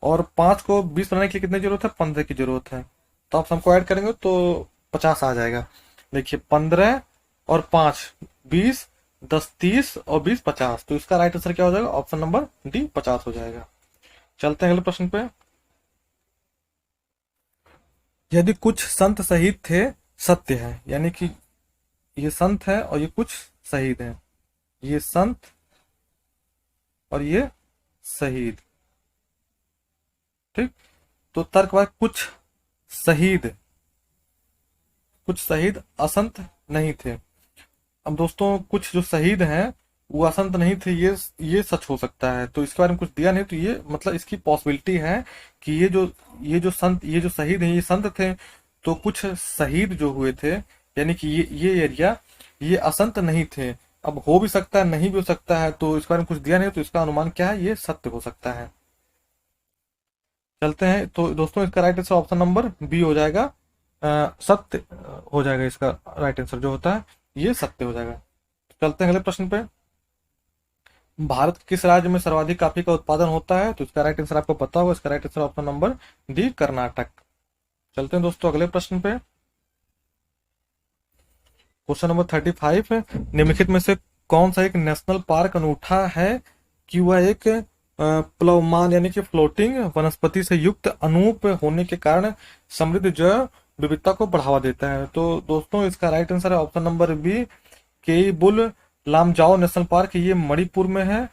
और 5 को 20 बनाने के लिए कितनी जरूरत है, 15 की जरूरत है। तो आप सबको ऐड करेंगे तो 50 आ जाएगा। देखिए 15 और 5 20, 10 30 और 20 50। तो इसका राइट आंसर क्या हो जाएगा, ऑप्शन नंबर डी 50 हो जाएगा। चलते हैं अगले प्रश्न पे। यदि कुछ संत शहीद थे सत्य है, यानी कि ये संत है और ये कुछ शहीद है, ये संत और ये शहीद। ठीक, तो तर्क वाक्य कुछ शहीद असंत नहीं थे। अब दोस्तों कुछ जो शहीद हैं वो असंत नहीं थे, ये सच हो सकता है। तो इसके बारे में कुछ दिया नहीं, तो ये मतलब इसकी पॉसिबिलिटी है कि ये जो शहीद हैं ये संत थे, तो कुछ शहीद जो हुए थे, यानी कि ये एरिया ये असंत नहीं थे। अब हो भी सकता है नहीं भी हो सकता है, तो इसके बारे में कुछ दिया नहीं, तो इसका अनुमान क्या है, ये सत्य हो सकता है। चलते हैं, तो दोस्तों इसका right answer option number B हो जाएगा, सत्य हो जाएगा। इसका राइट आंसर जो होता है ये सत्य हो जाएगा। चलते हैं अगले प्रश्न पे। भारत के किस राज्य में सर्वाधिक कॉफी का उत्पादन होता है। तो इसका राइट आंसर आपको पता होगा, इसका right answer option number D Karnataka. चलते हैं दोस्तों अगले प्रश्न पे। क्वेश्चन नंबर 35 है, निम्नलिखित में से कौन सा एक नेशनल पार्क अनूठा है कि वह एक प्लवमान यानी कि फ्लोटिंग वनस्पति से युक्त अनूप होने के कारण समृद्ध जैव विविधता को बढ़ावा देता है। तो दोस्तों इसका राइट आंसर है option number B, Keibul Lamjao national park. ये मणिपुर में है,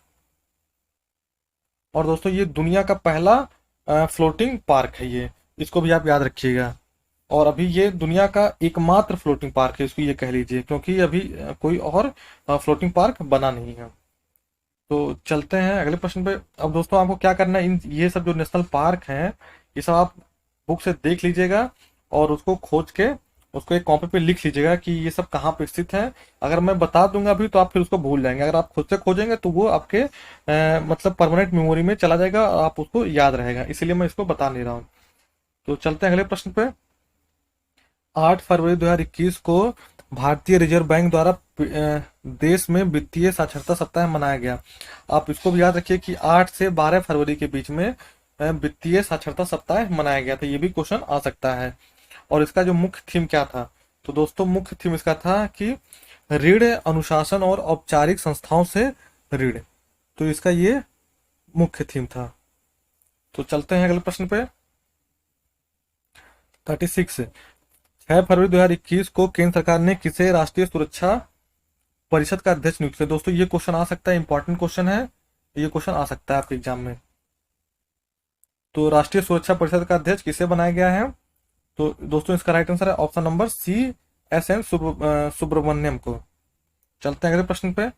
और दोस्तों ये दुनिया का पहला फ्लोटिंग पार्क है, ये इसको भी आप याद रखिएगा। और अभी ये दुनिया का एकमात्र फ्लोटिंग पार्क है, इसको ये कह लीजिए, क्योंकि अभी कोई और फ्लोटिंग पार्क बना नहीं है। तो चलते हैं अगले प्रश्न पे। अब दोस्तों आपको क्या करना है, इन ये सब जो नेशनल पार्क हैं ये सब आप बुक से देख लीजिएगा और उसको खोज के उसको एक कॉपी पे लिख लीजिएगा कि ये सब कहाँ पे स्थित है। अगर मैं बता दूंगा अभी तो आप फिर उसको भूल जाएंगे, अगर आप खुद से खोजेंगे तो वो आपके मतलब परमानेंट मेमोरी में चला जाएगा और आप उसको याद रहेगा, इसीलिए मैं इसको बता नहीं रहा हूँ। तो चलते हैं अगले प्रश्न पे। 8 फरवरी 2021 को भारतीय रिजर्व बैंक द्वारा देश में वित्तीय साक्षरता सप्ताह मनाया गया। आप इसको भी याद रखिए कि 8 से 12 फरवरी के बीच में वित्तीय साक्षरता सप्ताह मनाया गया था, ये भी क्वेश्चन आ सकता है। और इसका जो मुख्य थीम क्या था, तो दोस्तों मुख्य थीम इसका था कि ऋण, अनुशासन और औपचारिक संस्थाओं से ऋण। तो इसका ये मुख्य थीम था। तो चलते हैं अगले प्रश्न पे। 36, 6 फरवरी 2021 को केंद्र सरकार ने किसे राष्ट्रीय सुरक्षा परिषद का अध्यक्ष नियुक्त किया। दोस्तों ये क्वेश्चन आ सकता है, इंपॉर्टेंट क्वेश्चन है, ये क्वेश्चन आ सकता है आपके एग्जाम में। तो राष्ट्रीय सुरक्षा परिषद का अध्यक्ष किसे बनाया गया है? तो दोस्तों इसका राइट आंसर है option number C, S N Subramanyam को। चलते हैं अगले प्रश्न पे।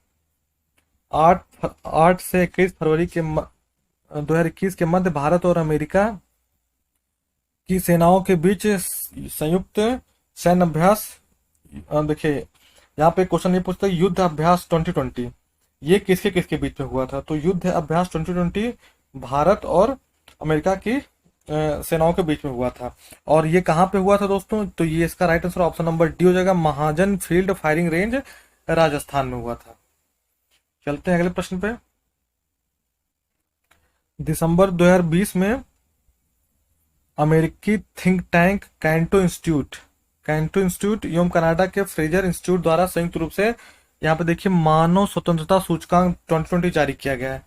8 से 21 फरवरी के 2021 के मध्य भारत और अमेरिका की सेनाओं के बीच संयुक्त सैन्य अभ्यास, देखिए यहाँ पे क्वेश्चन ये पूछता है युद्ध अभ्यास 2020 ये किसके किसके बीच में हुआ था? तो युद्ध अभ्यास 2020 भारत और अमेरिका की सेनाओं के बीच में हुआ था। और ये कहाँ पे हुआ था दोस्तों? तो ये इसका right answer option number D हो जाएगा, महाजन फील्ड फायरिंग रेंज राजस्थान में हुआ था। चलते हैं अगले प्रश्न पे। दिसंबर 2020 में अमेरिकी थिंक टैंक कैंटो इंस्टीट्यूट एवं कनाडा के फ्रेजर इंस्टीट्यूट द्वारा संयुक्त रूप से, यहाँ पे देखिए, मानव स्वतंत्रता सूचकांक 2020 जारी किया गया है।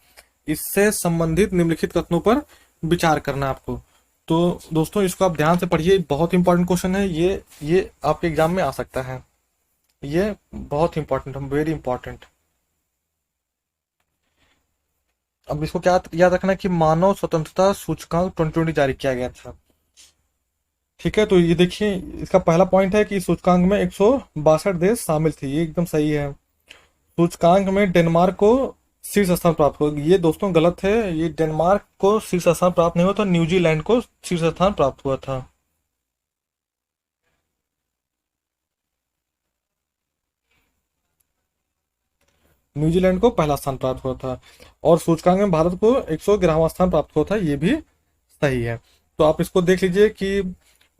इससे संबंधित निम्नलिखित कथनों पर विचार करना है आपको। तो दोस्तों इसको आप ध्यान से पढ़िए, बहुत इंपॉर्टेंट क्वेश्चन है ये आपके एग्जाम में आ सकता है, ये बहुत इंपॉर्टेंट है, वेरी इंपॉर्टेंट। अब इसको क्या याद रखना है कि मानव स्वतंत्रता सूचकांक 2020 जारी किया गया था। ठीक है, तो ये देखिए इसका पहला पॉइंट है कि सूचकांक में 162 देश शामिल थे, ये एकदम सही है। सूचकांक में डेनमार्क को शीर्ष स्थान प्राप्त हुआ, ये दोस्तों गलत है, ये डेनमार्क को शीर्ष स्थान प्राप्त नहीं हुआ था, न्यूजीलैंड को शीर्ष स्थान प्राप्त हुआ था। न्यूजीलैंड को पहला स्थान प्राप्त हुआ था। और सूचकांक में भारत को 111वां स्थान प्राप्त हुआ था, ये भी सही है। तो आप इसको देख लीजिए कि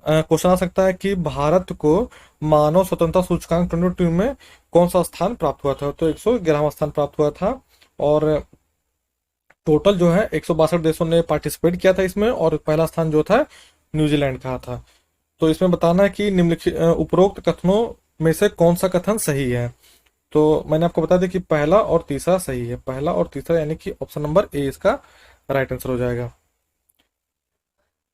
क्वेश्चन आ सकता है कि भारत को मानव स्वतंत्रता सूचकांक 2022 में कौन सा स्थान प्राप्त हुआ था? तो 111वां स्थान प्राप्त हुआ था। और टोटल जो है 162 देशों ने पार्टिसिपेट किया था इसमें, और पहला स्थान जो था न्यूजीलैंड का था। तो इसमें बताना है कि निम्नलिखित उपरोक्त कथनों में से कौन सा कथन सही है। तो मैंने आपको बता दिया कि पहला और तीसरा सही है, पहला और तीसरा, यानी कि ऑप्शन नंबर ए इसका राइट आंसर हो जाएगा।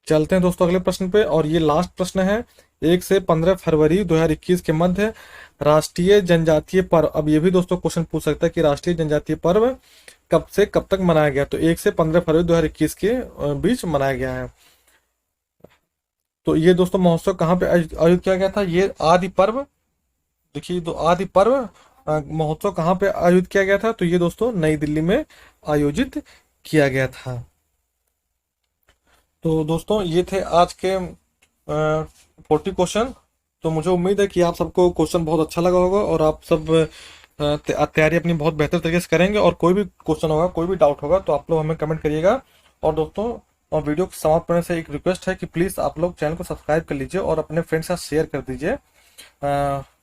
चलते हैं दोस्तों अगले प्रश्न पे, और ये लास्ट प्रश्न है। 1 से 15 फरवरी 2021 के मध्य राष्ट्रीय जनजातीय पर्व, अब ये भी दोस्तों क्वेश्चन पूछ सकता है कि राष्ट्रीय जनजातीय पर्व कब से कब तक मनाया गया? तो 1 से 15 फरवरी 2021 के बीच मनाया गया है। तो ये दोस्तों महोत्सव कहाँ पे आयोजित किया गया था? ये आदि पर्व, देखिए तो आदि पर्व महोत्सव कहाँ पे आयोजित किया गया था? तो ये दोस्तों नई दिल्ली में आयोजित किया गया था। तो दोस्तों ये थे आज के 40 क्वेश्चन। तो मुझे उम्मीद है कि आप सबको क्वेश्चन बहुत अच्छा लगा होगा, और आप सब तैयारी अपनी बहुत बेहतर तरीके से करेंगे। और कोई भी क्वेश्चन होगा, कोई भी डाउट होगा, तो आप लोग हमें कमेंट करिएगा। और दोस्तों, और वीडियो को समाप्त करने से एक रिक्वेस्ट है कि प्लीज़ आप लोग चैनल को सब्सक्राइब कर लीजिए और अपने फ्रेंड्स के साथ शेयर कर दीजिए,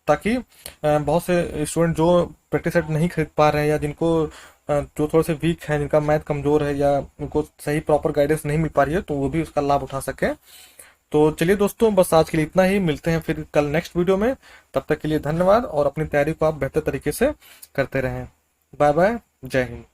ताकि बहुत से स्टूडेंट जो प्रैक्टिस सेट नहीं खरीद पा रहे हैं, या जिनको जो थोड़े से वीक हैं, जिनका मैथ कमज़ोर है, या उनको सही प्रॉपर गाइडेंस नहीं मिल पा रही है, तो वो भी उसका लाभ उठा सकें। तो चलिए दोस्तों, बस आज के लिए इतना ही, मिलते हैं फिर कल नेक्स्ट वीडियो में। तब तक के लिए धन्यवाद, और अपनी तैयारी को आप बेहतर तरीके से करते रहें। बाय बाय, जय हिंद।